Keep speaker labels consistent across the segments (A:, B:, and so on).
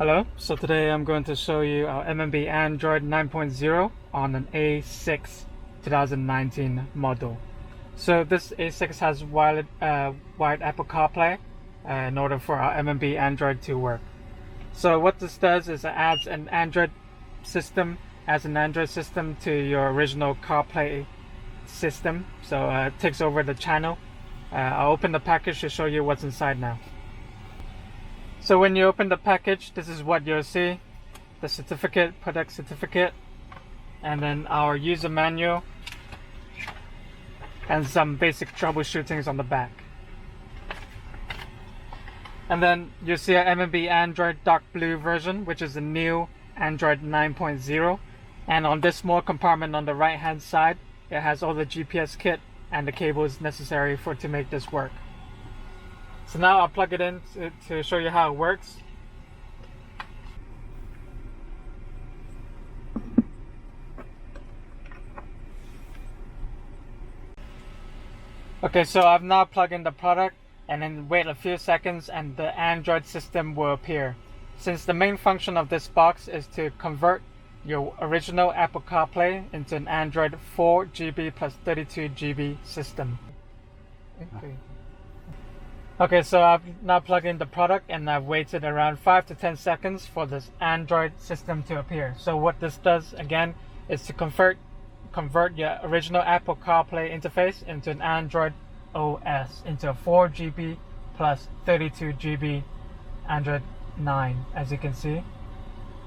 A: Hello, so today I'm going to show you our MMB Android 9.0 on an A6 2019 model. So this A6 has wired Apple CarPlay in order for our MMB Android to work. So what this does is it adds an Android system to your original CarPlay system. So it takes over the channel. I'll open the package to show you what's inside now. So when you open the package, this is what you'll see: the certificate, product certificate, and then our user manual, and some basic troubleshootings on the back. And then you'll see a MMB Android dark blue version, which is the new Android 9.0. And on this small compartment on the right hand side, it has all the GPS kit and the cables necessary to make this work. So now I'll plug it in to show you how it works. Okay, so I've now plugged in the product, and then wait a few seconds and the Android system will appear. Since the main function of this box is to convert your original Apple CarPlay into an Android 4GB plus 32GB system. Okay, so I've now plugged in the product and I've waited around 5 to 10 seconds for this Android system to appear. So what this does again is to convert your original Apple CarPlay interface into an Android OS, into a 4GB plus 32GB Android 9, as you can see.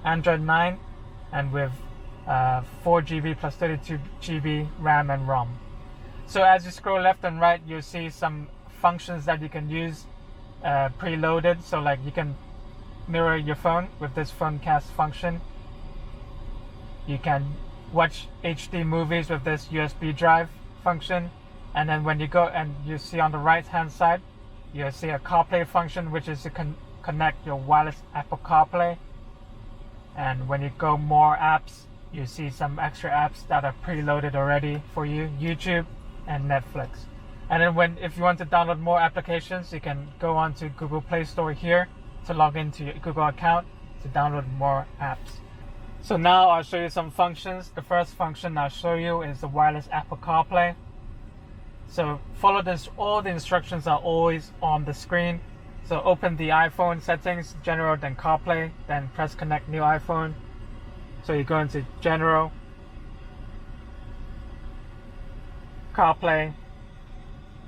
A: Android 9 and with 4GB plus 32GB RAM and ROM. So as you scroll left and right, you'll see some functions that you can use preloaded. So like you can mirror your phone with this phone cast function. You can watch HD movies with this USB drive function. And then when you go and you see on the right hand side, you'll see a CarPlay function, which is to connect your wireless Apple CarPlay. And when you go more apps, you see some extra apps that are preloaded already for you: YouTube and Netflix. And then if you want to download more applications, you can go on to Google Play Store here to log into your Google account to download more apps. So now I'll show you some functions. The first function I'll show you is the wireless Apple CarPlay. So follow this, all the instructions are always on the screen. So open the iPhone settings, General, then CarPlay, then press Connect New iPhone. So you go into General, CarPlay,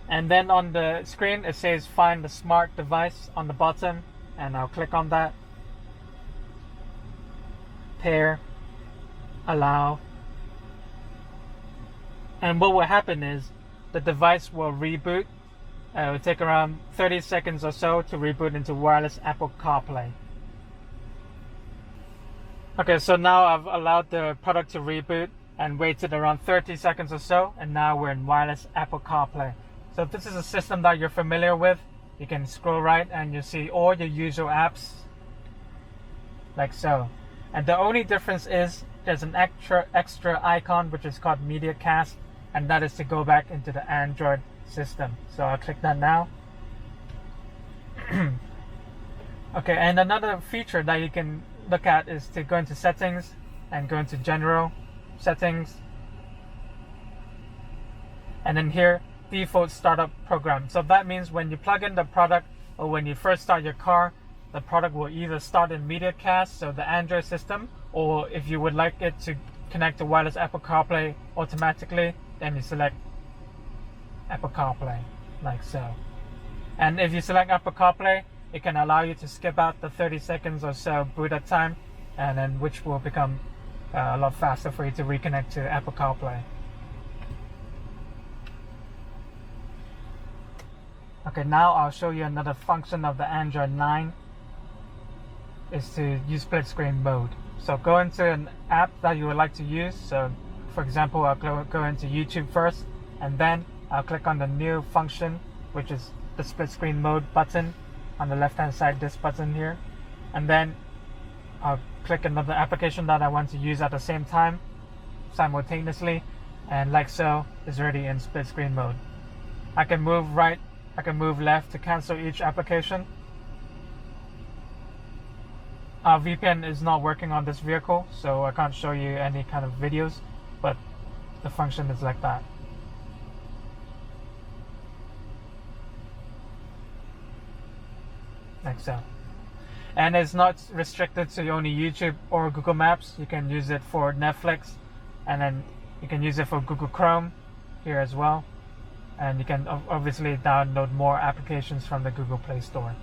A: and then on the screen it says find the smart device on the bottom, and I'll click on that. Pair, allow, and what will happen is the device will reboot. It will take around 30 seconds or so to reboot into wireless Apple CarPlay. Okay, so now I've allowed the product to reboot and waited around 30 seconds or so, and now we're in wireless Apple CarPlay. So if this is a system that you're familiar with, you can scroll right and you see all your usual apps, like so. And the only difference is there's an extra icon which is called Media Cast, and that is to go back into the Android system. So I'll click that now. Okay, and another feature that you can look at is to go into Settings and go into General, Settings, and then here, Default Startup Program. So that means when you plug in the product or when you first start your car, the product will either start in MediaCast, so the Android system, or if you would like it to connect to wireless Apple CarPlay automatically, then you select Apple CarPlay, like so. And if you select Apple CarPlay, it can allow you to skip out the 30 seconds or so boot up time, and then which will become a lot faster for you to reconnect to Apple CarPlay. Okay, now I'll show you another function of the Android 9 is to use split screen mode. So go into an app that you would like to use. So for example, I'll go into YouTube first, and then I'll click on the new function, which is the split screen mode button on the left hand side, this button here, and then I'll click another application that I want to use at the same time simultaneously, and like so, it's already in split screen mode. I can move right, I can move left to cancel each application. VPN is not working on this vehicle, so I can't show you any kind of videos, but the function is like that. Like so. And it's not restricted to only YouTube or Google Maps. You can use it for Netflix, and then you can use it for Google Chrome here as well. And you can obviously download more applications from the Google Play Store.